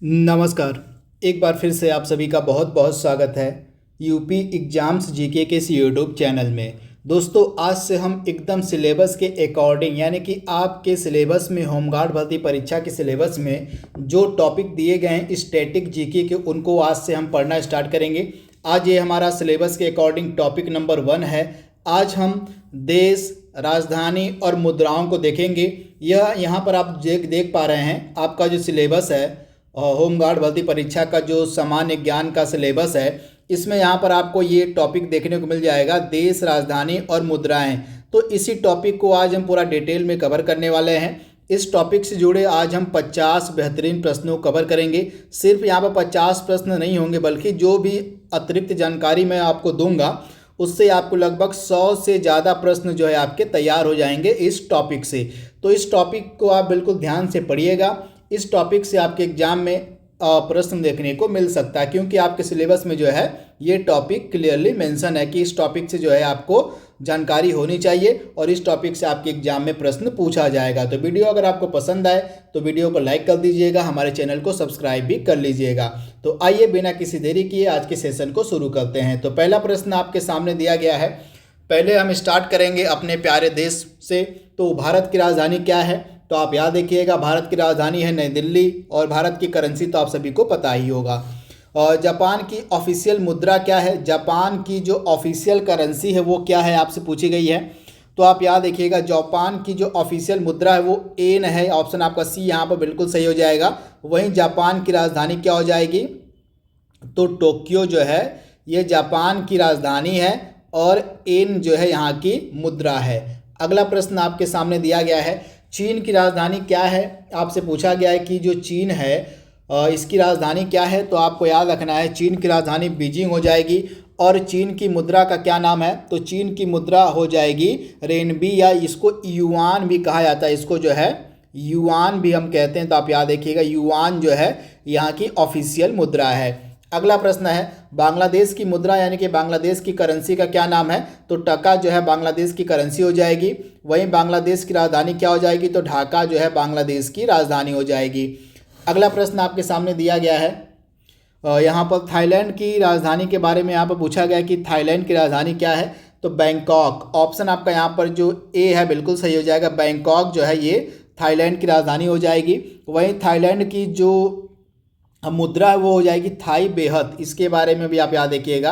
नमस्कार। एक बार फिर से आप सभी का बहुत बहुत स्वागत है यूपी एग्ज़ाम्स जीके के इस यूट्यूब चैनल में। दोस्तों, आज से हम एकदम सिलेबस के अकॉर्डिंग यानी कि आपके सिलेबस में होमगार्ड भर्ती परीक्षा के सिलेबस में जो टॉपिक दिए गए हैं स्टैटिक जीके के, उनको आज से हम पढ़ना स्टार्ट करेंगे। आज ये हमारा सिलेबस के अकॉर्डिंग टॉपिक नंबर 1 है। आज हम देश, राजधानी और मुद्राओं को देखेंगे। यह यहाँ पर आप देख पा रहे हैं आपका जो सिलेबस है होमगार्ड भर्ती परीक्षा का जो सामान्य ज्ञान का सिलेबस है, इसमें यहाँ पर आपको ये टॉपिक देखने को मिल जाएगा, देश, राजधानी और मुद्राएं। तो इसी टॉपिक को आज हम पूरा डिटेल में कवर करने वाले हैं। इस टॉपिक से जुड़े आज हम 50 बेहतरीन प्रश्नों को कवर करेंगे। सिर्फ यहाँ पर 50 प्रश्न नहीं होंगे, बल्कि जो भी अतिरिक्त जानकारी मैं आपको दूंगा उससे आपको लगभग 100 से ज़्यादा प्रश्न जो है आपके तैयार हो जाएंगे इस टॉपिक से। तो इस टॉपिक को आप बिल्कुल ध्यान से पढ़िएगा। इस टॉपिक से आपके एग्जाम में प्रश्न देखने को मिल सकता है, क्योंकि आपके सिलेबस में जो है ये टॉपिक क्लियरली मेंशन है कि इस टॉपिक से जो है आपको जानकारी होनी चाहिए और इस टॉपिक से आपके एग्जाम में प्रश्न पूछा जाएगा। तो वीडियो अगर आपको पसंद आए तो वीडियो को लाइक कर दीजिएगा, हमारे चैनल को सब्सक्राइब भी कर लीजिएगा। तो आइए बिना किसी देरी किए आज के सेशन को शुरू करते हैं। तो पहला प्रश्न आपके सामने दिया गया है। पहले हम स्टार्ट करेंगे अपने प्यारे देश से। तो भारत की राजधानी क्या है? तो आप याद रखिएगा, भारत की राजधानी है नई दिल्ली और भारत की करेंसी तो आप सभी को पता ही होगा। और जापान की ऑफिशियल मुद्रा क्या है? जापान की जो ऑफिशियल करेंसी है वो क्या है, आपसे पूछी गई है। तो आप याद रखिएगा, जापान की जो ऑफिशियल मुद्रा है वो येन है। ऑप्शन आपका सी यहाँ पर बिल्कुल सही हो जाएगा। वहीं जापान की राजधानी क्या हो जाएगी? तो टोक्यो जो है ये जापान की राजधानी है और येन जो है यहाँ की मुद्रा है। अगला प्रश्न आपके सामने दिया गया है, चीन की राजधानी क्या है? आपसे पूछा गया है कि जो चीन है इसकी राजधानी क्या है? तो आपको याद रखना है चीन की राजधानी बीजिंग हो जाएगी। और चीन की मुद्रा का क्या नाम है? तो चीन की मुद्रा हो जाएगी रेनबी, या इसको युआन भी कहा जाता है। इसको जो है युआन भी हम कहते हैं। तो आप याद रखिएगा, युआन जो है यहाँ की ऑफिशियल मुद्रा है। अगला प्रश्न है, बांग्लादेश की मुद्रा यानी कि बांग्लादेश की करेंसी का क्या नाम है? तो टका जो है बांग्लादेश की करेंसी हो जाएगी। वहीं बांग्लादेश की राजधानी क्या हो जाएगी? तो ढाका जो है बांग्लादेश की राजधानी हो जाएगी। अगला प्रश्न आपके सामने दिया गया है, यहाँ पर थाईलैंड की राजधानी के बारे में यहाँ पर पूछा गया कि थाईलैंड की राजधानी क्या है? तो बैंकॉक। ऑप्शन आपका यहाँ पर जो ए है बिल्कुल सही हो जाएगा। बैंकॉक जो है ये थाईलैंड की राजधानी हो जाएगी। वहीं थाईलैंड की जो मुद्रा है वो हो जाएगी थाई बेहत। इसके बारे में भी आप याद रखिएगा,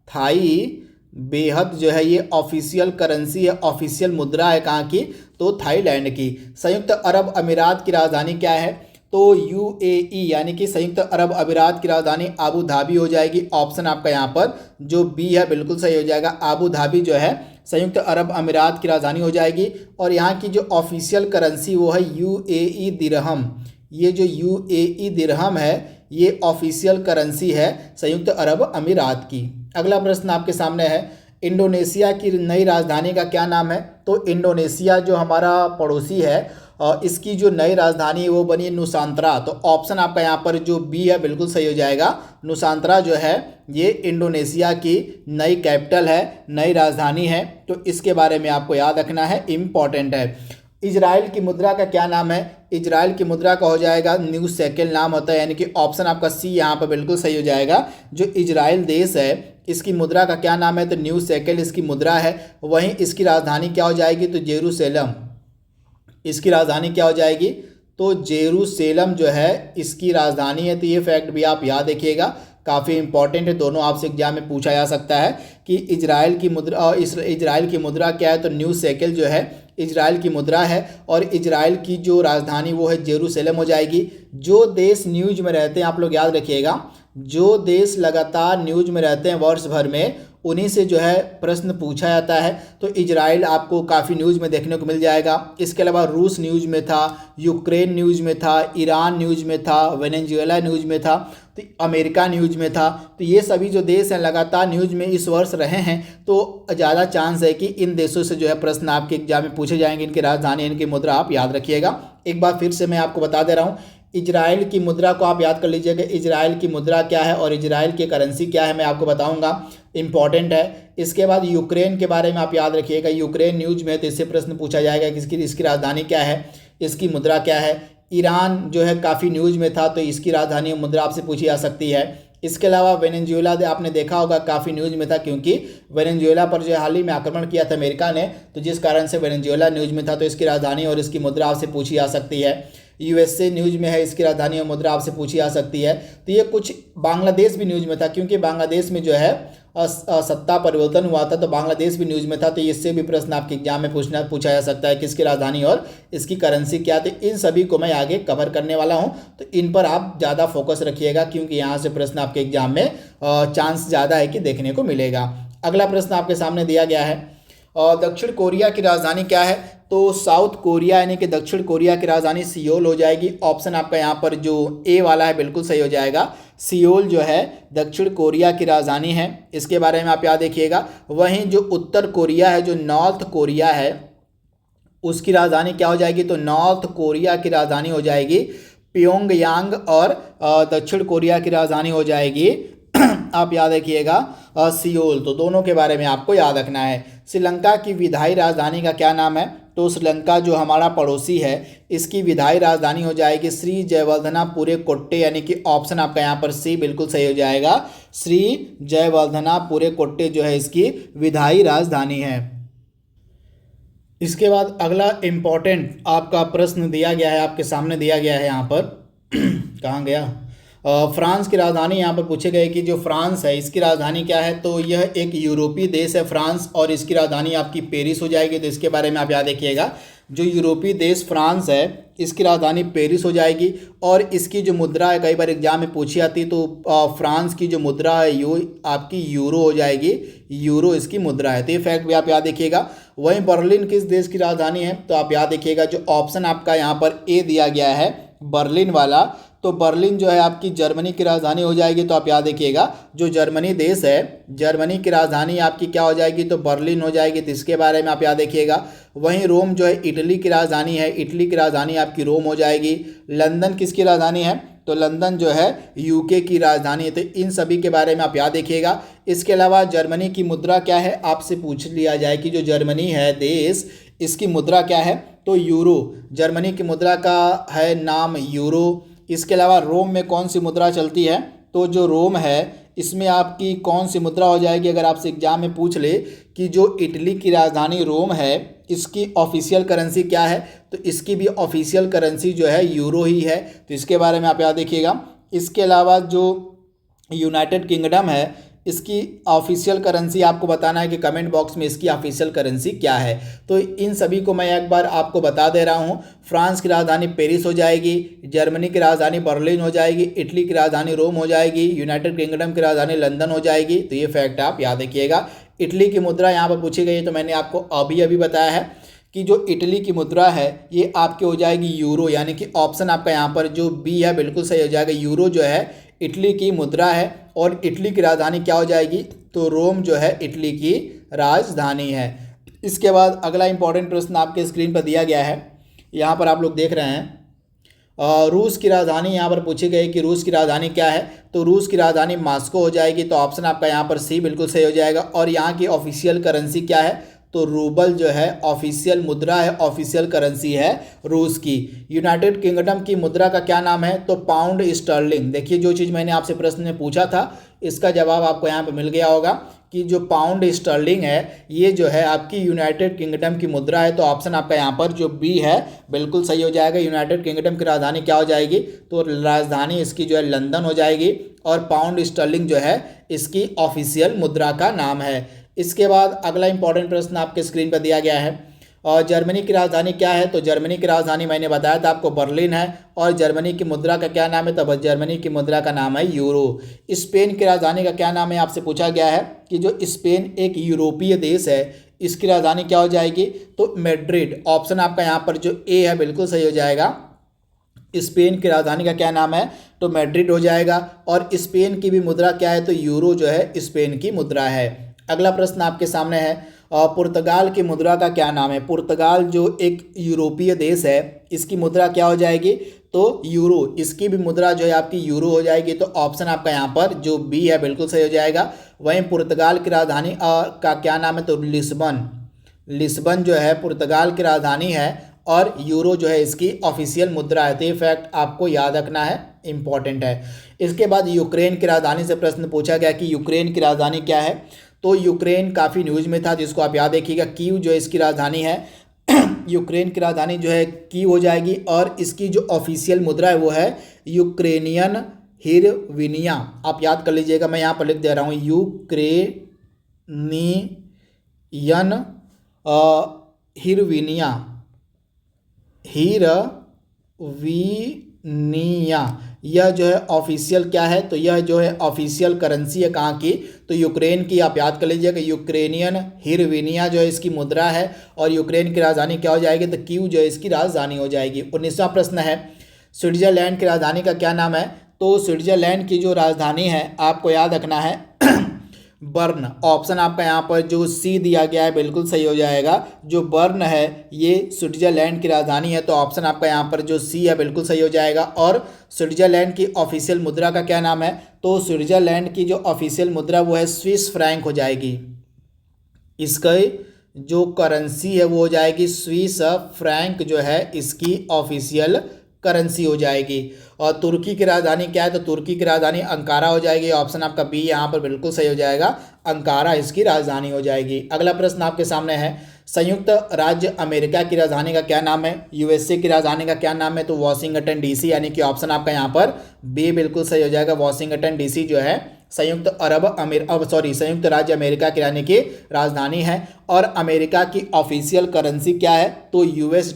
थाई बेहत जो है ये ऑफिशियल करेंसी है, ऑफिशियल मुद्रा है कहाँ की? तो थाईलैंड की। संयुक्त अरब अमीरात की राजधानी क्या है? तो यूएई यानी कि संयुक्त अरब अमीरात की राजधानी आबू धाबी हो जाएगी। ऑप्शन आपका यहाँ पर जो बी है बिल्कुल सही हो जाएगा। आबू धाबी जो है संयुक्त अरब अमीरात की राजधानी हो जाएगी। और यहाँ की जो ऑफिशियल करेंसी वो है यूएई दिरहम। ये जो यूएई दिरहम है ये ऑफिशियल करेंसी है संयुक्त अरब अमीरात की। अगला प्रश्न आपके सामने है, इंडोनेशिया की नई राजधानी का क्या नाम है? तो इंडोनेशिया जो हमारा पड़ोसी है इसकी जो नई राजधानी है वो बनी नुसांतरा। तो ऑप्शन आपका यहाँ पर जो बी है बिल्कुल सही हो जाएगा। नुसांतरा जो है ये इंडोनेशिया की नई कैपिटल है, नई राजधानी है। तो इसके बारे में आपको याद रखना है, इम्पॉर्टेंट है। इजराइल की मुद्रा का क्या नाम है? इजराइल की मुद्रा का हो जाएगा न्यू शेकेल नाम होता है, यानी कि ऑप्शन आपका सी यहाँ पर बिल्कुल सही हो जाएगा। जो इजराइल देश है इसकी मुद्रा का क्या नाम है? तो न्यू शेकेल इसकी मुद्रा है। वहीं इसकी राजधानी क्या हो जाएगी? तो जेरूसलम। इसकी राजधानी क्या हो जाएगी? तो जेरूसलम जो है इसकी राजधानी है। तो ये फैक्ट भी आप याद रखिएगा, काफ़ी इंपॉर्टेंट है। दोनों आपसे एग्जाम में पूछा जा सकता है कि इजराइल की मुद्रा और इजराइल की मुद्रा क्या है? तो न्यू शेकेल जो है इजराइल की मुद्रा है और इजराइल की जो राजधानी वो है जेरूसलम हो जाएगी। जो देश न्यूज़ में रहते हैं, आप लोग याद रखिएगा, जो देश लगातार न्यूज़ में रहते हैं वर्ष भर में, उन्हीं से जो है प्रश्न पूछा जाता है। तो इजराइल आपको काफ़ी न्यूज़ में देखने को मिल जाएगा। इसके अलावा रूस न्यूज़ में था, यूक्रेन न्यूज़ में था, ईरान न्यूज़ में था, वेनेजुएला न्यूज़ में था, तो अमेरिका न्यूज़ में था। तो ये सभी जो देश हैं लगातार न्यूज़ में इस वर्ष रहे हैं। तो ज़्यादा चांस है कि इन देशों से जो है प्रश्न आपके एग्जाम में पूछे जाएंगे। इनकी राजधानी, इनकी मुद्रा आप याद रखिएगा। एक बार फिर से मैं आपको बता दे रहा हूँ, इजराइल की मुद्रा को आप याद कर लीजिएगा। इजराइल की मुद्रा क्या है और इजराइल की करेंसी क्या है मैं आपको बताऊंगा, इंपॉर्टेंट है। इसके बाद यूक्रेन के बारे में आप याद रखिएगा। यूक्रेन न्यूज़ में तो इससे प्रश्न पूछा जाएगा कि इसकी राजधानी क्या है, इसकी मुद्रा क्या है। ईरान जो है काफ़ी न्यूज़ में था, तो इसकी राजधानी और मुद्रा आपसे पूछी जा सकती है। इसके अलावा वेनेजुएला आपने देखा होगा काफ़ी न्यूज़ में था, क्योंकि वेनेजुएला पर जो है हाल ही में आक्रमण किया था अमेरिका ने, तो जिस कारण से वेनेजुएला न्यूज़ में था, तो इसकी राजधानी और इसकी मुद्रा आपसे पूछी जा सकती है। यूएसए न्यूज़ में है, इसकी राजधानी और मुद्रा आपसे पूछी जा सकती है। तो ये कुछ बांग्लादेश भी न्यूज़ में था, क्योंकि बांग्लादेश में जो है सत्ता परिवर्तन हुआ था, तो बांग्लादेश भी न्यूज़ में था। तो इससे भी प्रश्न आपके एग्जाम में पूछा जा सकता है कि इसकी राजधानी और इसकी करेंसी क्या थी। इन सभी को मैं आगे कवर करने वाला हूं, तो इन पर आप ज़्यादा फोकस रखिएगा, क्योंकि यहाँ से प्रश्न आपके एग्जाम में चांस ज़्यादा है कि देखने को मिलेगा। अगला प्रश्न आपके सामने दिया गया है, दक्षिण कोरिया की राजधानी क्या है? तो साउथ कोरिया यानी कि दक्षिण कोरिया की राजधानी सियोल हो जाएगी। ऑप्शन आपका यहाँ पर जो ए वाला है बिल्कुल सही हो जाएगा। सियोल जो है दक्षिण कोरिया की राजधानी है, इसके बारे में आप याद रखिएगा। वहीं जो उत्तर कोरिया है, जो नॉर्थ कोरिया है, उसकी राजधानी क्या हो जाएगी? तो नॉर्थ कोरिया की राजधानी हो जाएगी प्योंगयांग, और दक्षिण कोरिया की राजधानी हो जाएगी आप याद रखिएगा सियोल। तो दोनों के बारे में आपको याद रखना है। श्रीलंका की विधायी राजधानी का क्या नाम है? तो श्रीलंका जो हमारा पड़ोसी है, इसकी विधायी राजधानी हो जाएगी श्री जयवर्धनापुरे कोट्टे, यानी कि ऑप्शन आपका यहाँ पर सी बिल्कुल सही हो जाएगा। श्री जयवर्धनापुरे कोट्टे जो है इसकी विधायी राजधानी है। इसके बाद अगला इम्पोर्टेंट आपका प्रश्न दिया गया है, आपके सामने दिया गया है यहाँ पर कहाँ गया? फ्रांस की राजधानी यहाँ पर पूछे गए कि जो फ्रांस है इसकी राजधानी क्या है? तो यह एक यूरोपीय देश है फ्रांस, और इसकी राजधानी आपकी पेरिस हो जाएगी। तो इसके बारे में आप याद रखिएगा, जो यूरोपीय देश फ्रांस है इसकी राजधानी पेरिस हो जाएगी। और इसकी जो मुद्रा है, कई बार एग्जाम में पूछी जाती है, तो फ्रांस की जो मुद्रा है यो आपकी यूरो हो जाएगी, यूरो इसकी मुद्रा है। तो ये फैक्ट भी आप याद रखिएगा। वहीं बर्लिन किस देश की राजधानी है? तो आप याद रखिएगा, जो ऑप्शन आपका यहाँ पर ए दिया गया है बर्लिन वाला, तो बर्लिन जो है आपकी जर्मनी की राजधानी हो जाएगी। तो आप याद रखिएगा, जो जर्मनी देश है, जर्मनी की राजधानी आपकी क्या हो जाएगी? तो बर्लिन हो जाएगी। तो इसके बारे में आप याद रखिएगा। वहीं रोम जो है इटली की राजधानी है, इटली की राजधानी आपकी रोम हो जाएगी। लंदन किसकी राजधानी है? तो लंदन जो है यूके की राजधानी है। तो इन सभी के बारे में आप याद रखिएगा। इसके अलावा जर्मनी की मुद्रा क्या है, आपसे पूछ लिया जाए कि जो जर्मनी है देश, इसकी मुद्रा क्या है? तो यूरो, जर्मनी की मुद्रा का है नाम यूरो। इसके अलावा रोम में कौन सी मुद्रा चलती है? तो जो रोम है इसमें आपकी कौन सी मुद्रा हो जाएगी? अगर आपसे एग्जाम में पूछ ले कि जो इटली की राजधानी रोम है इसकी ऑफिशियल करेंसी क्या है, तो इसकी भी ऑफिशियल करेंसी जो है यूरो ही है। तो इसके बारे में आप याद रखिएगा। इसके अलावा जो यूनाइटेड किंगडम है इसकी ऑफिशियल करेंसी आपको बताना है कि कमेंट बॉक्स में इसकी ऑफिशियल करेंसी क्या है। तो इन सभी को मैं एक बार आपको बता दे रहा हूँ। फ्रांस की राजधानी पेरिस हो जाएगी, जर्मनी की राजधानी बर्लिन हो जाएगी, इटली की राजधानी रोम हो जाएगी, यूनाइटेड किंगडम की राजधानी लंदन हो जाएगी। तो ये फैक्ट आप याद रखिएगा। इटली की मुद्रा यहाँ पर पूछी गई है, तो मैंने आपको अभी बताया है कि जो इटली की मुद्रा है ये आपकी हो जाएगी यूरो, यानी कि ऑप्शन आपका यहाँ पर जो बी है बिल्कुल सही हो जाएगा। यूरो जो है इटली की मुद्रा है, और इटली की राजधानी क्या हो जाएगी? तो रोम जो है इटली की राजधानी है। इसके बाद अगला इंपॉर्टेंट प्रश्न आपके स्क्रीन पर दिया गया है, यहाँ पर आप लोग देख रहे हैं। रूस की राजधानी यहाँ पर पूछी गई कि रूस की राजधानी क्या है? तो रूस की राजधानी मॉस्को हो जाएगी। तो ऑप्शन आपका यहाँ पर सी बिल्कुल सही हो जाएगा। और यहाँ की ऑफिशियल करेंसी क्या है? तो रूबल जो है ऑफिशियल मुद्रा है, ऑफिशियल करेंसी है रूस की। यूनाइटेड किंगडम की मुद्रा का क्या नाम है? तो पाउंड स्टर्लिंग। देखिए, जो चीज़ मैंने आपसे प्रश्न में पूछा था इसका जवाब आपको यहाँ पे मिल गया होगा कि जो पाउंड स्टर्लिंग है ये जो है आपकी यूनाइटेड किंगडम की मुद्रा है। तो ऑप्शन आपका यहाँ पर जो बी है बिल्कुल सही हो जाएगा। यूनाइटेड किंगडम की राजधानी क्या हो जाएगी? तो राजधानी इसकी जो है लंदन हो जाएगी, और पाउंड स्टर्लिंग जो है इसकी ऑफिशियल मुद्रा का नाम है। इसके बाद अगला इंपॉर्टेंट प्रश्न आपके स्क्रीन पर दिया गया है, और जर्मनी की राजधानी क्या है? तो जर्मनी की राजधानी मैंने बताया था आपको बर्लिन है। और जर्मनी की मुद्रा का क्या नाम है? तो जर्मनी की मुद्रा का नाम है यूरो। स्पेन की राजधानी का क्या नाम है? आपसे पूछा गया है कि जो स्पेन एक यूरोपीय देश है इसकी राजधानी क्या हो जाएगी? तो मैड्रिड। ऑप्शन आपका यहाँ पर जो ए है बिल्कुल सही हो जाएगा। स्पेन की राजधानी का क्या नाम है? तो मैड्रिड हो जाएगा। और स्पेन की भी मुद्रा क्या है? तो यूरो जो है स्पेन की मुद्रा है। अगला प्रश्न आपके सामने है, पुर्तगाल की मुद्रा का क्या नाम है? पुर्तगाल जो एक यूरोपीय देश है इसकी मुद्रा क्या हो जाएगी? तो यूरो। इसकी भी मुद्रा जो है आपकी यूरो हो जाएगी। तो ऑप्शन आपका यहाँ पर जो बी है बिल्कुल सही हो जाएगा। वहीं पुर्तगाल की राजधानी का क्या नाम है? तो लिस्बन। लिस्बन जो है पुर्तगाल की राजधानी है, और यूरो जो है इसकी ऑफिशियल मुद्रा है। तो ये फैक्ट आपको याद रखना है, इंपॉर्टेंट है। इसके बाद यूक्रेन की राजधानी से प्रश्न पूछा गया कि यूक्रेन की राजधानी क्या है। तो यूक्रेन काफ़ी न्यूज में था, जिसको आप याद रखिएगा। कीव जो है इसकी राजधानी है। यूक्रेन की राजधानी जो है कीव हो जाएगी और इसकी जो ऑफिशियल मुद्रा है वो है यूक्रेनियन हिरविनिया। आप याद कर लीजिएगा, मैं यहाँ पर लिख दे रहा हूँ यूक्रेनियन हिरविनिया, हिरविनिया। यह जो है ऑफिशियल क्या है, तो यह जो है ऑफिशियल करेंसी है कहाँ की, तो यूक्रेन की। आप याद कर लीजिएगा यूक्रेनियन हिरविनिया जो है इसकी मुद्रा है और यूक्रेन की राजधानी क्या हो जाएगी, तो कीव जो है इसकी राजधानी हो जाएगी। 19वां प्रश्न है स्विट्जरलैंड की राजधानी का क्या नाम है। तो स्विट्जरलैंड की जो राजधानी है आपको याद रखना है बर्न। ऑप्शन आपका यहाँ पर जो सी दिया गया है बिल्कुल सही हो जाएगा। जो बर्न है ये स्विट्जरलैंड की राजधानी है, तो ऑप्शन आपका यहाँ पर जो सी है बिल्कुल सही हो जाएगा। और स्विट्जरलैंड की ऑफिशियल मुद्रा का क्या नाम है, तो स्विट्जरलैंड की जो ऑफिशियल मुद्रा वो है स्विस फ्रैंक हो जाएगी। इसका जो करेंसी है वो हो जाएगी स्विस फ्रैंक, जो है इसकी ऑफिशियल करेंसी हो जाएगी। और तुर्की की राजधानी क्या है, तो तुर्की की राजधानी अंकारा हो जाएगी। ऑप्शन आपका बी यहाँ पर बिल्कुल सही हो जाएगा, अंकारा इसकी राजधानी हो जाएगी। अगला प्रश्न आपके सामने है संयुक्त राज्य अमेरिका की राजधानी का क्या नाम है। यूएसए की राजधानी का क्या नाम है, तो वॉशिंगटन डीसी, यानी कि ऑप्शन आपका यहाँ पर बी बिल्कुल सही हो जाएगा। वॉशिंगटन डीसी जो है संयुक्त राज्य अमेरिका की यानी कि राजधानी है। और अमेरिका की ऑफिशियल करेंसी क्या है, तो यूएस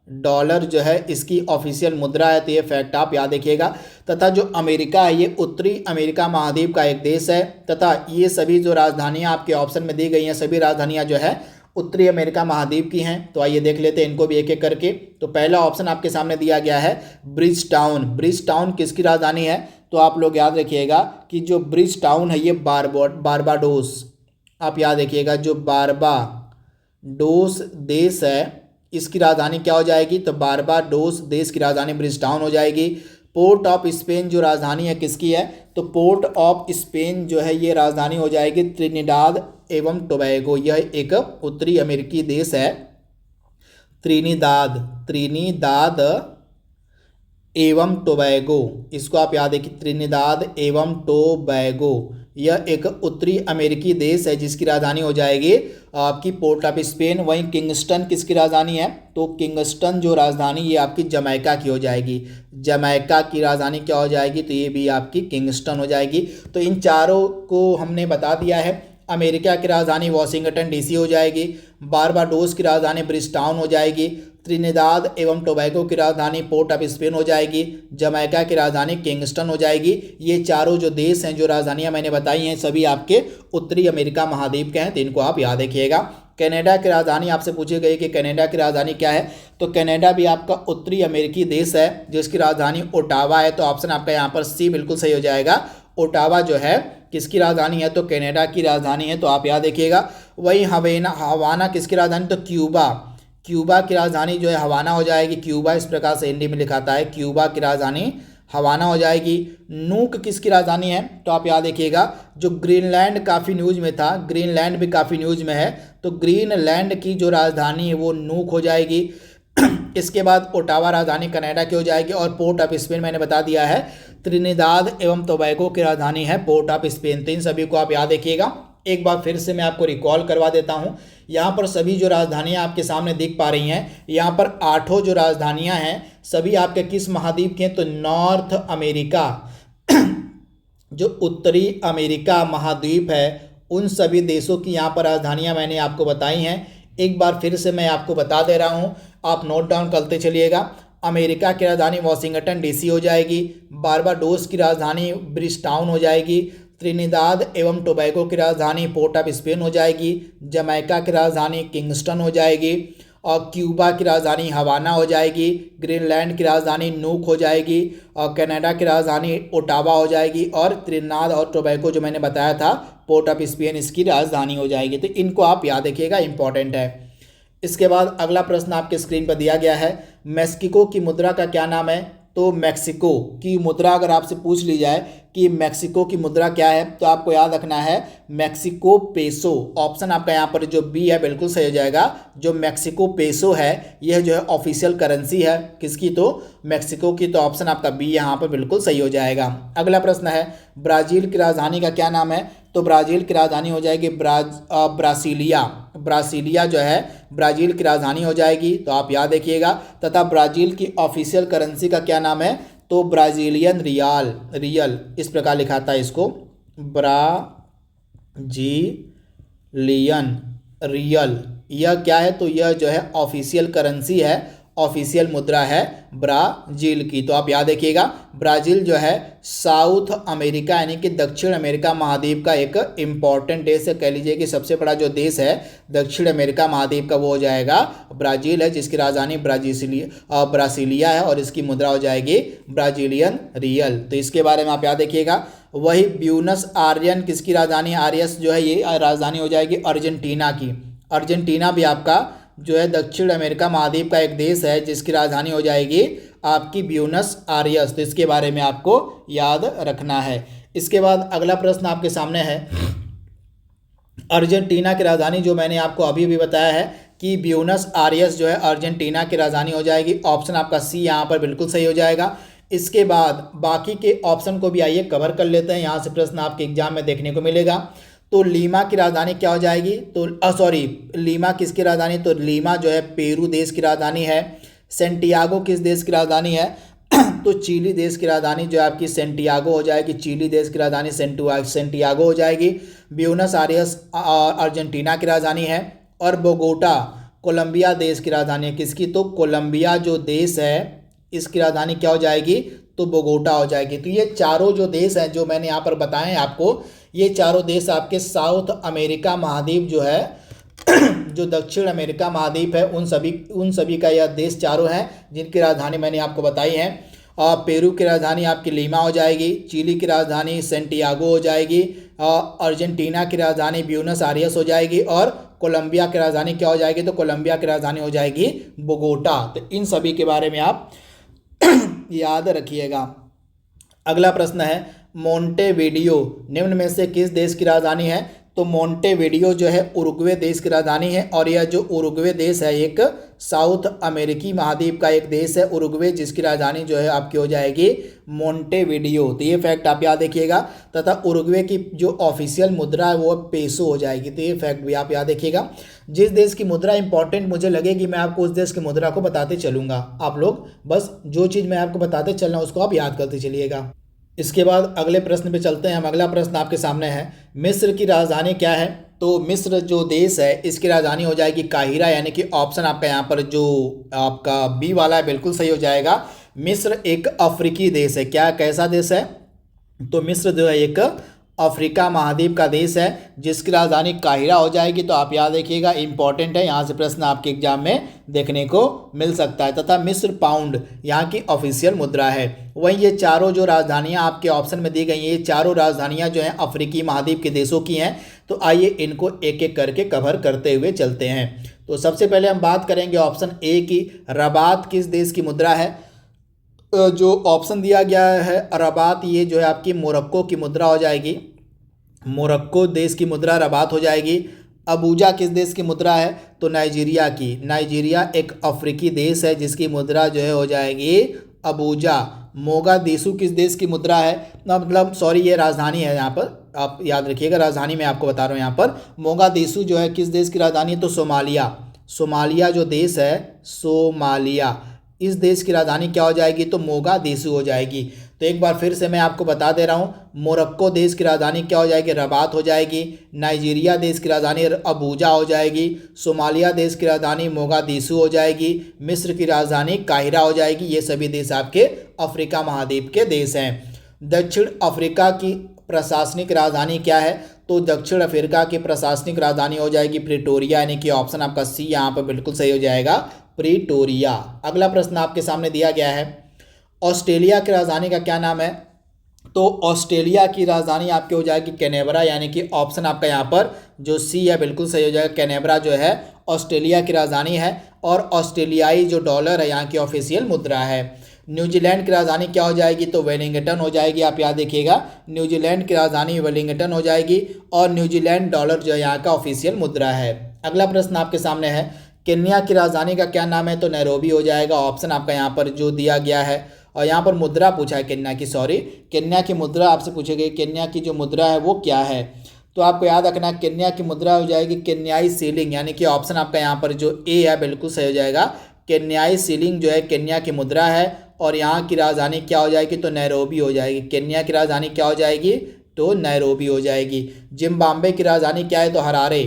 डॉलर जो है इसकी ऑफिशियल मुद्रा है। तो ये फैक्ट आप याद रखिएगा। तथा जो अमेरिका है ये उत्तरी अमेरिका महाद्वीप का एक देश है तथा ये सभी जो राजधानियां आपके ऑप्शन में दी गई हैं सभी राजधानियां जो है उत्तरी अमेरिका महाद्वीप की हैं। तो आइए देख लेते हैं इनको भी एक एक करके। तो पहला ऑप्शन आपके सामने दिया गया है ब्रिज टाउन किसकी राजधानी है, तो आप लोग याद रखिएगा कि जो ब्रिज टाउन है ये बारबाडोस, आप याद रखिएगा जो बारबाडोस देश है इसकी राजधानी क्या हो जाएगी, तो बारबाडोस देश की राजधानी ब्रिज टाउन हो जाएगी। पोर्ट ऑफ स्पेन जो राजधानी है किसकी है, तो पोर्ट ऑफ स्पेन जो है ये राजधानी हो जाएगी त्रिनिदाद एवं टोबैगो। यह एक उत्तरी अमेरिकी देश है त्रिनिदाद एवं टोबैगो, इसको आप याद रखिए त्रिनिदाद एवं टोबैगो। यह एक उत्तरी अमेरिकी देश है जिसकी राजधानी हो जाएगी आपकी पोर्ट ऑफ स्पेन। वहीं किंगस्टन किसकी राजधानी है, तो किंगस्टन जो राजधानी ये आपकी जमैका की हो जाएगी। जमैका की राजधानी क्या हो जाएगी, तो ये भी आपकी किंगस्टन हो जाएगी। तो इन चारों को हमने बता दिया है। अमेरिका की राजधानी वॉशिंगटन डीसी हो जाएगी, बारबाडोस की राजधानी ब्रिज टाउन हो जाएगी, त्रिनिदाद एवं टोबैगो की राजधानी पोर्ट ऑफ स्पेन हो जाएगी, जमैका की राजधानी किंगस्टन हो जाएगी। ये चारों जो देश हैं जो राजधानियां मैंने बताई हैं सभी आपके उत्तरी अमेरिका महाद्वीप के हैं, तो इनको आप याद रखिएगा। कनाडा की राजधानी आपसे पूछी गई कि कनाडा की राजधानी क्या है, तो कनाडा भी आपका उत्तरी अमेरिकी देश है जिसकी राजधानी ओटावा है। तो ऑप्शन आपका यहाँ पर सी बिल्कुल सही हो जाएगा। ओटावा जो है किसकी राजधानी है, तो कनाडा की राजधानी है, तो आप याद रखिएगा। वही हवाना किसकी राजधानी, तो क्यूबा की राजधानी जो है हवाना हो जाएगी। क्यूबा इस प्रकार से हिंदी में लिखाता है, क्यूबा की राजधानी हवाना हो जाएगी। नूक किसकी राजधानी है, तो आप याद रखिएगा जो ग्रीनलैंड काफ़ी न्यूज में था, ग्रीनलैंड भी काफ़ी न्यूज में है, तो ग्रीनलैंड की जो राजधानी है वो नूक हो जाएगी। इसके बाद ओटावा राजधानी कनाडा की हो जाएगी और पोर्ट ऑफ स्पेन मैंने बता दिया है त्रिनिदाद एवं टोबैगो की राजधानी है पोर्ट ऑफ स्पेन। तो इन सभी को आप याद रखिएगा। एक बार फिर से मैं आपको रिकॉल करवा देता हूं। यहाँ पर सभी जो राजधानियां आपके सामने दिख पा रही हैं, यहाँ पर 8 जो राजधानियां हैं सभी आपके किस महाद्वीप के हैं, तो नॉर्थ अमेरिका जो उत्तरी अमेरिका महाद्वीप है उन सभी देशों की यहाँ पर राजधानियां मैंने आपको बताई हैं। एक बार फिर से मैं आपको बता दे रहा हूँ, आप नोट डाउन करते चलिएगा। अमेरिका की राजधानी वॉशिंगटन डीसी हो जाएगी, बारबाडोस की राजधानी ब्रिज टाउन हो जाएगी, त्रिनिदाद एवं टोबैगो की राजधानी पोर्ट ऑफ स्पेन हो जाएगी, जमैका की राजधानी किंगस्टन हो जाएगी और क्यूबा की राजधानी हवाना हो जाएगी, ग्रीनलैंड की राजधानी नूक हो जाएगी और कनाडा की राजधानी ओटावा हो जाएगी और त्रिनिदाद और टोबैगो जो मैंने बताया था पोर्ट ऑफ स्पेन इसकी राजधानी हो जाएगी। तो इनको आप याद रखिएगा, इंपॉर्टेंट है। इसके बाद अगला प्रश्न आपके स्क्रीन पर दिया गया है, मैक्सिको की मुद्रा का क्या नाम है, तो मैक्सिको की मुद्रा अगर आपसे पूछ ली जाए कि मैक्सिको की मुद्रा क्या है, तो आपको याद रखना है मैक्सिको पेसो। ऑप्शन आपका यहाँ पर जो बी है बिल्कुल सही हो जाएगा। जो मैक्सिको पेसो है यह जो है ऑफिशियल करेंसी है किसकी, तो मैक्सिको की। तो ऑप्शन आपका बी यहाँ पर बिल्कुल सही हो जाएगा। अगला प्रश्न है ब्राज़ील की राजधानी का क्या नाम है, तो ब्राज़ील की राजधानी हो जाएगी ब्रासीलिया। ब्रासीलिया जो है ब्राज़ील की राजधानी हो जाएगी, तो आप याद रखिएगा। तथा ब्राज़ील की ऑफिशियल करेंसी का क्या नाम है, तो ब्राज़ीलियन रियल इस प्रकार लिखा था इसको, ब्राज़ीलियन रियल। यह क्या है, तो यह जो है ऑफिशियल करेंसी है, ऑफिशियल मुद्रा है ब्राज़ील की। तो आप याद रखिएगा ब्राज़ील जो है साउथ अमेरिका यानी कि दक्षिण अमेरिका महाद्वीप का एक इम्पॉर्टेंट देश है। कह लीजिए कि सबसे बड़ा जो देश है दक्षिण अमेरिका महाद्वीप का वो हो जाएगा ब्राज़ील है, जिसकी राजधानी ब्रासीलिया है और इसकी मुद्रा हो जाएगी ब्राज़ीलियन रियल। तो इसके बारे में आप याद रखिएगा। वही ब्यूनस आयर्स किसकी राजधानी, आयर्स जो है ये राजधानी हो जाएगी अर्जेंटीना की। अर्जेंटीना भी आपका जो है दक्षिण अमेरिका महाद्वीप का एक देश है जिसकी राजधानी हो जाएगी आपकी ब्यूनस आयर्स। तो इसके बारे में आपको याद रखना है। इसके बाद अगला प्रश्न आपके सामने है अर्जेंटीना की राजधानी, जो मैंने आपको अभी भी बताया है कि ब्यूनस आयर्स जो है अर्जेंटीना की राजधानी हो जाएगी। ऑप्शन आपका सी यहाँ पर बिल्कुल सही हो जाएगा। इसके बाद बाकी के ऑप्शन को भी आइए कवर कर लेते हैं, यहाँ से प्रश्न आपके एग्जाम में देखने को मिलेगा। तो लीमा की राजधानी क्या हो जाएगी, तो लीमा किसकी राजधानी, तो लीमा जो है पेरू देश की राजधानी है। सेंटियागो किस देश की राजधानी है, तो चिली देश की राजधानी जो है आपकी सेंटियागो हो जाएगी। चिली देश की राजधानी सेंटियागो हो जाएगी। ब्यूनस आयर्स अर्जेंटीना की राजधानी है। और बोगोटा कोलंबिया देश की राजधानी है किसकी, तो कोलंबिया जो देश है इसकी राजधानी क्या हो जाएगी, तो बोगोटा हो जाएगी। तो ये चारों जो देश हैं जो मैंने यहाँ पर बताए हैं आपको, ये चारों देश आपके साउथ अमेरिका महाद्वीप जो है जो दक्षिण अमेरिका महाद्वीप है उन सभी का यह देश चारों हैं जिनकी राजधानी मैंने आपको बताई है। और पेरू की राजधानी आपकी लीमा हो जाएगी, चिली की राजधानी सेंटियागो हो जाएगी, अर्जेंटीना की राजधानी ब्यूनस आयर्स हो जाएगी और कोलंबिया की राजधानी क्या हो जाएगी, तो कोलंबिया की राजधानी हो जाएगी बोगोटा। तो इन सभी के बारे में आप याद रखिएगा। अगला प्रश्न है मोंटेविडियो निम्न में से किस देश की राजधानी है, तो मोंटेविडियो जो है उरुग्वे देश की राजधानी है। और यह जो उरुग्वे देश है एक साउथ अमेरिकी महाद्वीप का एक देश है उरुग्वे, जिसकी राजधानी जो है आपकी हो जाएगी मोंटेविडियो। तो ये फैक्ट आप याद रखिएगा। तथा उरुग्वे की जो ऑफिशियल मुद्रा है वो पेसो हो जाएगी, तो ये फैक्ट भी आप याद रखिएगा। जिस देश की मुद्रा इंपॉर्टेंट मुझे लगेगी मैं आपको उस देश की मुद्रा को बताते चलूँगा। आप लोग बस जो चीज़ मैं आपको बताते चल रहा हूँ उसको आप याद करते चलिएगा। इसके बाद अगले प्रश्न पे चलते हैं हम। अगला प्रश्न आपके सामने है मिस्र की राजधानी क्या है, तो मिस्र जो देश है इसकी राजधानी हो जाएगी काहिरा, यानी कि ऑप्शन आपका यहाँ पर जो आपका बी वाला है बिल्कुल सही हो जाएगा। मिस्र एक अफ्रीकी देश है। क्या कैसा देश है, तो मिस्र जो है एक अफ्रीका महाद्वीप का देश है जिसकी राजधानी काहिरा हो जाएगी। तो आप याद रखिएगा इंपॉर्टेंट है, यहाँ से प्रश्न आपके एग्जाम में देखने को मिल सकता है। तथा मिस्र पाउंड यहाँ की ऑफिशियल मुद्रा है। वहीं ये चारों जो राजधानियाँ आपके ऑप्शन में दी गई हैं ये चारों राजधानियाँ जो हैं अफ्रीकी महाद्वीप के देशों की हैं। तो आइए इनको एक एक करके कवर करते हुए चलते हैं। तो सबसे पहले हम बात करेंगे ऑप्शन ए की, रबात किस देश की मुद्रा है। जो ऑप्शन दिया गया है रबात, ये जो है आपकी मोरक्को की मुद्रा हो जाएगी। मोरक्को देश की मुद्रा रबात हो जाएगी। अबूजा किस देश की मुद्रा है, तो नाइजीरिया की। नाइजीरिया एक अफ्रीकी देश है जिसकी मुद्रा जो है हो जाएगी अबूजा। मोगादिशु किस देश की मुद्रा है, मतलब सॉरी ये राजधानी है, यहाँ पर आप याद रखिएगा राजधानी मैं आपको बता रहा हूँ। यहाँ पर मोगादिशु जो है किस देश की राजधानी है, तो सोमालिया। सोमालिया जो देश है सोमालिया, इस देश की राजधानी क्या हो जाएगी, तो मोगादिशु हो जाएगी। तो एक बार फिर से मैं आपको बता दे रहा हूँ, मोरक्को देश की राजधानी क्या हो जाएगी, रबात हो जाएगी। नाइजीरिया देश की राजधानी अबूजा हो जाएगी। सोमालिया देश की राजधानी मोगादिशु हो जाएगी। मिस्र की राजधानी काहिरा हो जाएगी। ये सभी देश आपके अफ्रीका महाद्वीप के देश हैं। दक्षिण अफ्रीका की प्रशासनिक राजधानी क्या है, तो दक्षिण अफ्रीका की प्रशासनिक राजधानी हो जाएगी प्रिटोरिया, यानी कि ऑप्शन आपका सी यहाँ पर बिल्कुल सही हो जाएगा, प्रिटोरिया। अगला प्रश्न आपके सामने दिया गया है ऑस्ट्रेलिया की राजधानी का क्या नाम है, तो ऑस्ट्रेलिया की राजधानी आपकी हो जाएगी कैनबरा, यानी कि ऑप्शन आपका यहाँ पर जो सी है बिल्कुल सही हो जाएगा। कैनबरा जो है ऑस्ट्रेलिया की राजधानी है और ऑस्ट्रेलियाई जो डॉलर है यहाँ की ऑफिशियल मुद्रा है। न्यूजीलैंड की राजधानी क्या हो जाएगी, तो वेलिंगटन हो जाएगी। आप याद देखिएगा, न्यूजीलैंड की राजधानी वेलिंगटन हो जाएगी और न्यूजीलैंड डॉलर जो है यहाँ का ऑफिशियल मुद्रा है। अगला प्रश्न आपके सामने है, केन्या की राजधानी का क्या नाम है, तो नैरोबी हो जाएगा। ऑप्शन आपका यहाँ पर जो दिया गया है, और यहाँ पर मुद्रा पूछा है केन्या की, सॉरी केन्या की मुद्रा आपसे पूछी गई, केन्या की जो मुद्रा है वो क्या है। तो आपको याद रखना है केन्या की मुद्रा हो जाएगी केन्याई सीलिंग, यानी कि ऑप्शन आपका यहाँ पर जो ए है बिल्कुल सही हो जाएगा। केन्याई सीलिंग जो है केन्या की मुद्रा है और यहाँ की राजधानी क्या हो जाएगी, तो नैरोबी हो जाएगी। केन्या की राजधानी क्या हो जाएगी, तो नैरोबी हो जाएगी। जिम्बाब्वे की राजधानी क्या है, तो हरारे।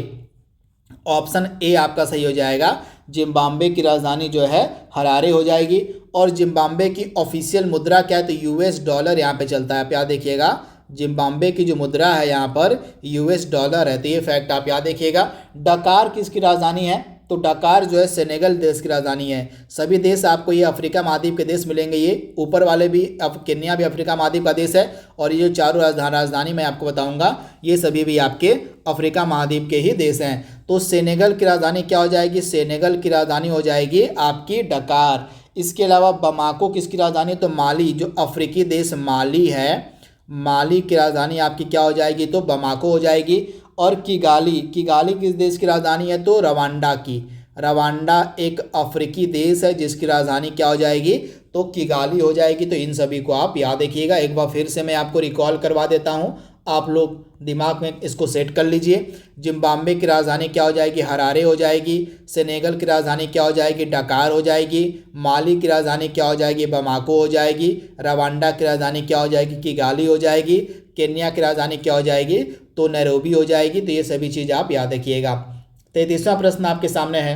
ऑप्शन ए आपका सही हो जाएगा। जिम्बाब्वे की राजधानी जो है हरारे हो जाएगी। और जिम्बाब्वे की ऑफिशियल मुद्रा क्या है, तो यूएस डॉलर यहाँ पे चलता है। आप याद देखिएगा, जिम्बाब्वे की जो मुद्रा है यहाँ पर यूएस डॉलर है, तो ये फैक्ट आप याद देखिएगा। डकार किसकी राजधानी है, तो डकार जो है सेनेगल देश की राजधानी है। सभी देश आपको ये अफ्रीका महाद्वीप के देश मिलेंगे, ये ऊपर वाले भी, अब केन्या भी अफ्रीका महाद्वीप का देश है और ये जो चारों राजधानी मैं आपको बताऊंगा ये सभी भी आपके अफ्रीका महाद्वीप के ही देश हैं। तो सेनेगल की राजधानी क्या हो जाएगी, सेनेगल की राजधानी हो जाएगी आपकी डकार। इसके अलावा बमाको किसकी राजधानी, तो माली, जो अफ्रीकी देश माली है, माली की राजधानी आपकी क्या हो जाएगी, तो बमाको हो जाएगी। और किगाली, किगाली किस देश की राजधानी है, तो रवांडा की। रवांडा एक अफ्रीकी देश है जिसकी राजधानी क्या हो जाएगी, तो किगाली हो जाएगी। तो इन सभी को आप याद रखिएगा। एक बार फिर से मैं आपको रिकॉल करवा देता हूँ, आप लोग दिमाग में इसको सेट कर लीजिए। जिम्बाब्वे की राजधानी क्या हो जाएगी, हरारे हो जाएगी। सेनेगल की राजधानी क्या हो जाएगी, डकार हो जाएगी। माली की राजधानी क्या हो जाएगी, बमाको हो जाएगी। रवांडा की राजधानी क्या हो जाएगी, किगाली हो जाएगी। केन्या की राजधानी क्या हो जाएगी, तो नैरोबी हो जाएगी। तो ये सभी चीज़ आप याद रखिएगा। 33वां प्रश्न आपके सामने है,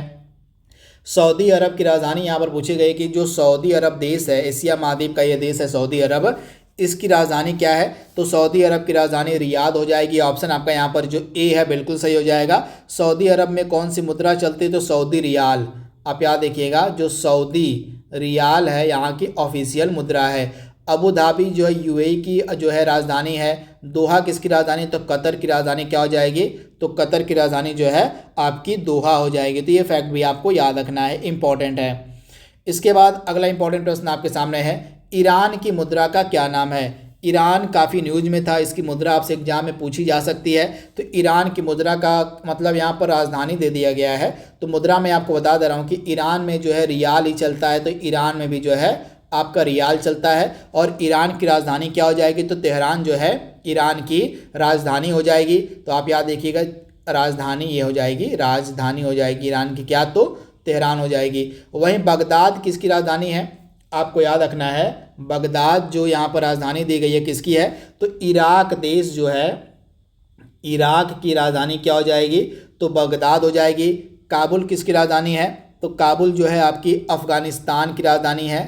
सऊदी अरब की राजधानी यहाँ पर पूछी गई कि जो सऊदी अरब देश है, एशिया महाद्वीप का ये देश है सऊदी अरब, इसकी राजधानी क्या है, तो सऊदी अरब की राजधानी रियाद हो जाएगी। ऑप्शन आपका यहाँ पर जो ए है बिल्कुल सही हो जाएगा। सऊदी अरब में कौन सी मुद्रा चलती है, तो सऊदी रियाल। आप याद देखिएगा, जो सऊदी रियाल है यहाँ की ऑफिशियल मुद्रा है। अबू धाबी जो है यूएई की जो है राजधानी है। दोहा किसकी राजधानी, तो कतर की राजधानी क्या हो जाएगी, तो कतर की राजधानी जो है आपकी दोहा हो जाएगी। तो ये फैक्ट भी आपको याद रखना है, इंपॉर्टेंट है। इसके बाद अगला इंपॉर्टेंट प्रश्न आपके सामने है, ईरान की मुद्रा का क्या नाम है। ईरान काफ़ी न्यूज में था, इसकी मुद्रा आपसे एग्जाम में पूछी जा सकती है। तो ईरान की मुद्रा का मतलब यहाँ पर राजधानी दे दिया गया है। तो मुद्रा मैं आपको बता दे रहा हूँ कि ईरान में जो है रियाल ही चलता है, तो ईरान में भी जो है आपका रियाल चलता है। और ईरान की राजधानी क्या हो जाएगी, तो तेहरान जो है ईरान की राजधानी हो जाएगी। तो आप याद देखिएगा, राजधानी ये हो जाएगी, राजधानी हो जाएगी ईरान की क्या, तो तेहरान हो जाएगी। वहीं बगदाद किसकी राजधानी है, आपको याद रखना है, बगदाद जो यहाँ पर राजधानी दी गई है किसकी है, तो इराक देश जो है, इराक की राजधानी क्या हो जाएगी, तो बगदाद हो जाएगी। काबुल किसकी राजधानी है, तो काबुल जो है आपकी अफ़गानिस्तान की राजधानी है।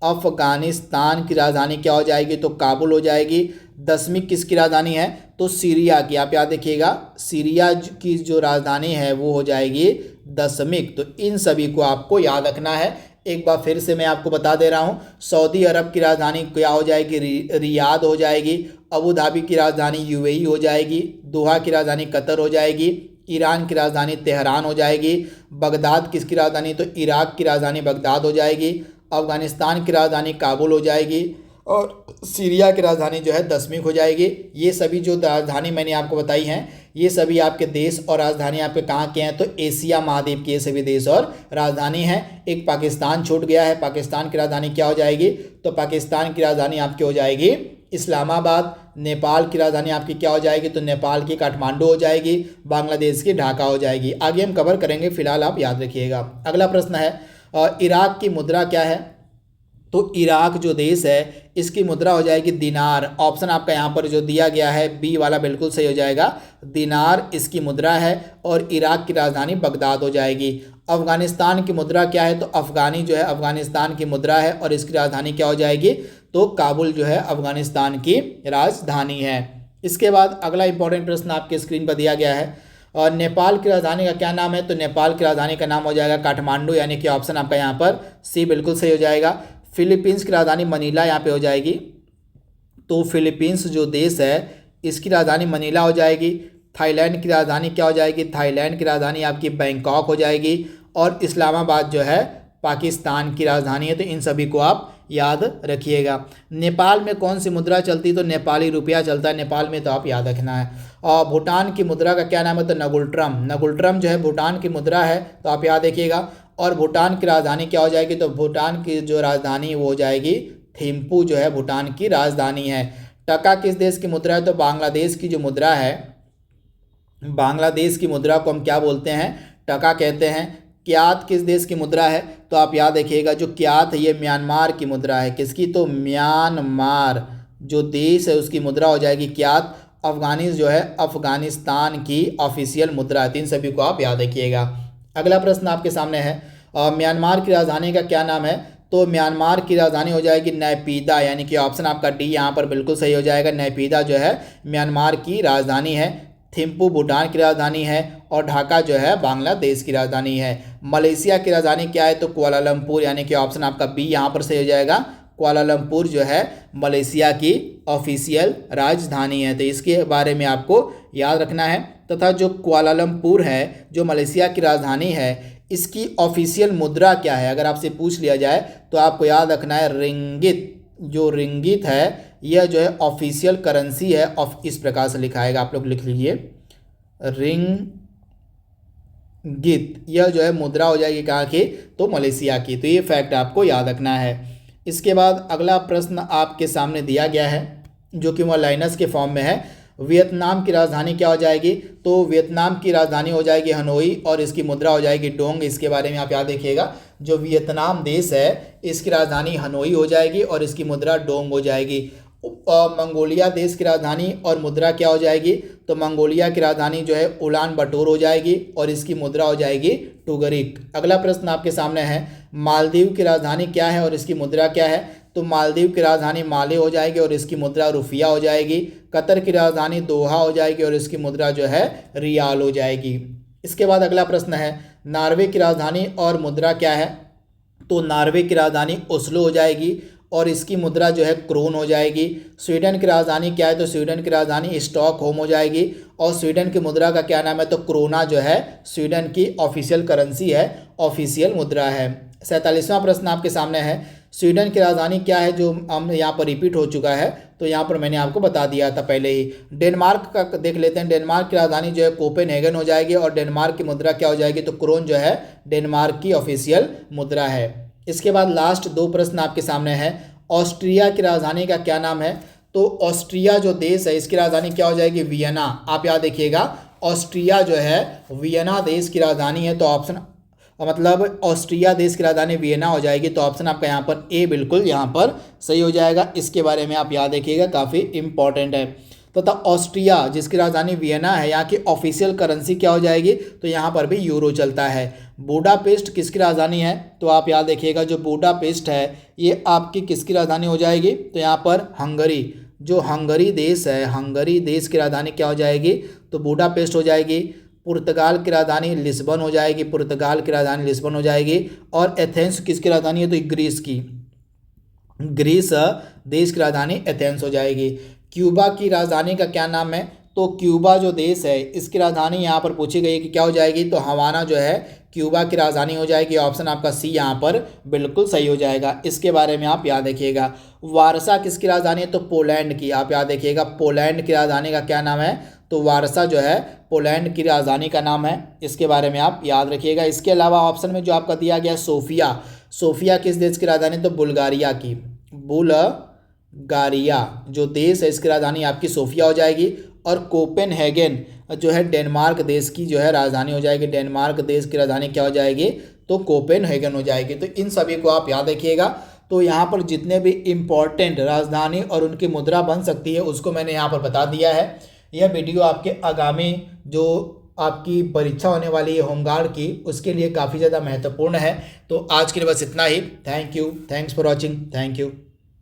अफ़गानिस्तान की राजधानी क्या हो जाएगी, तो काबुल हो जाएगी। दशमिक किसकी राजधानी है, तो सीरिया की। आप याद देखिएगा, सीरिया की जो राजधानी है वो हो जाएगी दशमिक। तो इन सभी को आपको याद रखना है। एक बार फिर से मैं आपको बता दे रहा हूँ, सऊदी अरब की राजधानी क्या हो जाएगी, रियाद हो जाएगी। अबू धाबी की राजधानी यूएई हो जाएगी। दोहा की राजधानी कतर हो जाएगी। ईरान की राजधानी तेहरान हो जाएगी। बगदाद किसकी राजधानी, तो इराक की राजधानी बगदाद हो जाएगी। अफ़गानिस्तान की राजधानी काबुल हो जाएगी और सीरिया की राजधानी जो है दशमिक हो जाएगी। ये सभी जो राजधानी मैंने आपको बताई हैं, ये सभी आपके देश और राजधानी आपके कहाँ के हैं, तो एशिया महाद्वीप के ये सभी देश और राजधानी हैं। एक पाकिस्तान छूट गया है, पाकिस्तान की राजधानी क्या हो जाएगी, तो पाकिस्तान की राजधानी आपकी हो जाएगी इस्लामाबाद। नेपाल की राजधानी आपकी क्या हो जाएगी, तो नेपाल की काठमांडू हो जाएगी। बांग्लादेश की ढाका हो जाएगी। आगे हम कवर करेंगे, फिलहाल आप याद रखिएगा। अगला प्रश्न है, इराक की मुद्रा क्या है, तो इराक जो देश है इसकी मुद्रा हो जाएगी दिनार। ऑप्शन आपका यहाँ पर जो दिया गया है बी वाला बिल्कुल सही हो जाएगा, दिनार इसकी मुद्रा है। और इराक की राजधानी बगदाद हो जाएगी। अफ़गानिस्तान की मुद्रा क्या है, तो अफ़गानी जो है अफ़गानिस्तान की मुद्रा है और इसकी राजधानी क्या हो जाएगी, तो काबुल जो है अफ़गानिस्तान की राजधानी है। इसके बाद अगला इंपॉर्टेंट प्रश्न आपके स्क्रीन पर दिया गया है, और नेपाल की राजधानी का क्या नाम है, तो नेपाल की राजधानी का नाम हो जाएगा काठमांडू, यानी कि ऑप्शन आपका यहाँ पर सी बिल्कुल सही हो जाएगा। फिलीपींस की राजधानी मनीला यहाँ पे हो जाएगी। तो फिलीपींस जो देश है इसकी राजधानी मनीला हो जाएगी। थाईलैंड की राजधानी क्या हो जाएगी, थाईलैंड की राजधानी आपकी बैंकॉक हो जाएगी। और इस्लामाबाद जो है पाकिस्तान की राजधानी है। तो इन सभी को आप याद रखिएगा। नेपाल में कौन सी मुद्रा चलती, तो नेपाली रुपया चलता है नेपाल में, तो आप याद रखना है। और भूटान की मुद्रा का क्या नाम है, तो नगुल्ट्रम। नगुल्ट्रम जो है भूटान की मुद्रा है, तो आप याद रखिएगा। और भूटान की राजधानी क्या हो जाएगी, तो भूटान की जो राजधानी वो हो जाएगी थिम्पू, जो है भूटान की राजधानी है। टका किस देश की मुद्रा है, तो बांग्लादेश की जो मुद्रा है, बांग्लादेश की मुद्रा को हम क्या बोलते हैं, टका कहते हैं। क्यात किस देश की मुद्रा है, तो आप याद रखिएगा जो क्यात है ये म्यांमार की मुद्रा है। किसकी, तो म्यांमार जो देश है उसकी मुद्रा हो जाएगी क्यात। जो है अफगानिस्तान की ऑफिशियल मुद्रा है। इन सभी को आप याद रखिएगा। अगला प्रश्न आपके सामने है, म्यांमार की राजधानी का क्या नाम है, तो म्यांमार की राजधानी हो जाएगी नैपीदा, यानी कि ऑप्शन आपका डी यहाँ पर बिल्कुल सही हो जाएगा। नैपीदा जो है म्यांमार की राजधानी है। थिम्पू भूटान की राजधानी है और ढाका जो है बांग्लादेश की राजधानी है। मलेशिया की राजधानी क्या है, तो कुआलालंपुर, यानी कि ऑप्शन आपका बी यहाँ पर सही हो जाएगा। कुआलालंपुर जो है मलेशिया की ऑफिशियल राजधानी है, तो इसके बारे में आपको याद रखना है। तथा जो कुआलालंपुर है जो मलेशिया की राजधानी है, इसकी ऑफिशियल मुद्रा क्या है, अगर आपसे पूछ लिया जाए तो आपको याद रखना है रिंगित। जो रिंगित है यह जो है ऑफिशियल करेंसी है, ऑफ इस प्रकार से लिखाएगा, आप लोग लिख लीजिए रिंगित। यह जो है मुद्रा हो जाएगी कहाँ की, तो मलेशिया की। तो ये फैक्ट आपको याद रखना है। इसके बाद अगला प्रश्न आपके सामने दिया गया है जो कि वह लाइनस के फॉर्म में है। वियतनाम की राजधानी क्या हो जाएगी, तो वियतनाम की राजधानी हो जाएगी हनोई और इसकी मुद्रा हो जाएगी डोंग। इसके बारे में आप याद रखिएगा। जो वियतनाम देश है इसकी राजधानी हनोई हो जाएगी और इसकी मुद्रा डोंग हो जाएगी। मंगोलिया देश की राजधानी और मुद्रा क्या हो जाएगी, तो मंगोलिया की राजधानी जो है उलान बटोर हो जाएगी और इसकी मुद्रा हो जाएगी टुगरिक। अगला प्रश्न आपके सामने है, मालदीव की राजधानी क्या है और इसकी मुद्रा क्या है, तो मालदीव की राजधानी माले हो जाएगी और इसकी मुद्रा रुफिया हो जाएगी। कतर की राजधानी दोहा हो जाएगी और इसकी मुद्रा जो है रियाल हो जाएगी। इसके बाद अगला प्रश्न है, नॉर्वे की राजधानी और मुद्रा क्या है, तो नॉर्वे की राजधानी ओस्लो हो जाएगी और इसकी मुद्रा जो है क्रोन हो जाएगी। स्वीडन की राजधानी क्या है, तो स्वीडन की राजधानी स्टॉकहोम हो जाएगी और स्वीडन की मुद्रा का क्या नाम है, तो क्रोना जो है स्वीडन की ऑफिशियल करेंसी है, ऑफिशियल मुद्रा है। 47वां प्रश्न आपके सामने है, स्वीडन की राजधानी क्या है, जो हम यहाँ पर रिपीट हो चुका है, तो यहाँ पर मैंने आपको बता दिया था पहले ही। डेनमार्क का देख लेते हैं। डेनमार्क की राजधानी जो है कोपेनहेगन हो जाएगी और डेनमार्क की मुद्रा क्या हो जाएगी, तो क्रोन जो है डेनमार्क की ऑफिशियल मुद्रा है। इसके बाद लास्ट दो प्रश्न आपके सामने है, ऑस्ट्रिया की राजधानी का क्या नाम है, तो ऑस्ट्रिया जो देश है इसकी राजधानी क्या हो जाएगी, वियना। आप याद रखिएगा ऑस्ट्रिया जो है वियना देश की राजधानी है, तो ऑप्शन मतलब ऑस्ट्रिया देश की राजधानी वियना हो जाएगी, तो ऑप्शन आपका यहाँ पर ए बिल्कुल यहाँ पर सही हो जाएगा। इसके बारे में आप याद रखिएगा, काफ़ी इंपॉर्टेंट है। तथा ऑस्ट्रिया जिसकी राजधानी वियना है, यहाँ की ऑफिशियल करेंसी क्या हो जाएगी, तो यहाँ पर भी यूरो चलता है। बुडापेस्ट किसकी राजधानी है, तो आप याद रखिएगा जो बुडापेस्ट है ये आपकी किसकी राजधानी हो जाएगी, तो यहाँ पर हंगरी, जो हंगरी देश है, हंगरी देश की राजधानी क्या हो जाएगी, तो बुडापेस्ट हो जाएगी। पुर्तगाल की राजधानी लिस्बन हो जाएगी, पुर्तगाल की राजधानी लिस्बन हो जाएगी। और एथेंस किसकी राजधानी है, तो ग्रीस की, ग्रीस देश की राजधानी एथेंस हो जाएगी। क्यूबा की राजधानी का क्या नाम है, तो क्यूबा जो देश है इसकी राजधानी यहाँ पर पूछी गई है कि क्या हो जाएगी, तो हवाना जो है क्यूबा की राजधानी हो जाएगी। ऑप्शन आपका सी यहाँ पर बिल्कुल सही हो जाएगा। इसके बारे में आप याद रखिएगा। वारसा किसकी राजधानी है, तो पोलैंड की। आप याद रखिएगा पोलैंड की राजधानी का क्या नाम है, तो वारसा जो है पोलैंड की राजधानी का नाम है। इसके बारे में आप याद रखिएगा। इसके अलावा ऑप्शन में जो आपका दिया गया सोफिया, सोफिया किस देश की राजधानी, तो बुल्गारिया की, बुल्गारिया जो देश है इसकी राजधानी आपकी सोफिया हो जाएगी। और कोपेनहेगन जो है डेनमार्क देश की जो है राजधानी हो जाएगी। डेनमार्क देश की राजधानी क्या हो जाएगी, तो कोपेनहेगन हो जाएगी। तो इन सभी को आप याद रखिएगा। तो यहाँ पर जितने भी इम्पॉर्टेंट राजधानी और उनकी मुद्रा बन सकती है उसको मैंने यहाँ पर बता दिया है। यह वीडियो आपके आगामी जो आपकी परीक्षा होने वाली है होमगार्ड की, उसके लिए काफ़ी ज़्यादा महत्वपूर्ण है। तो आज के लिए बस इतना ही। Thank you, thanks for watching, thank you.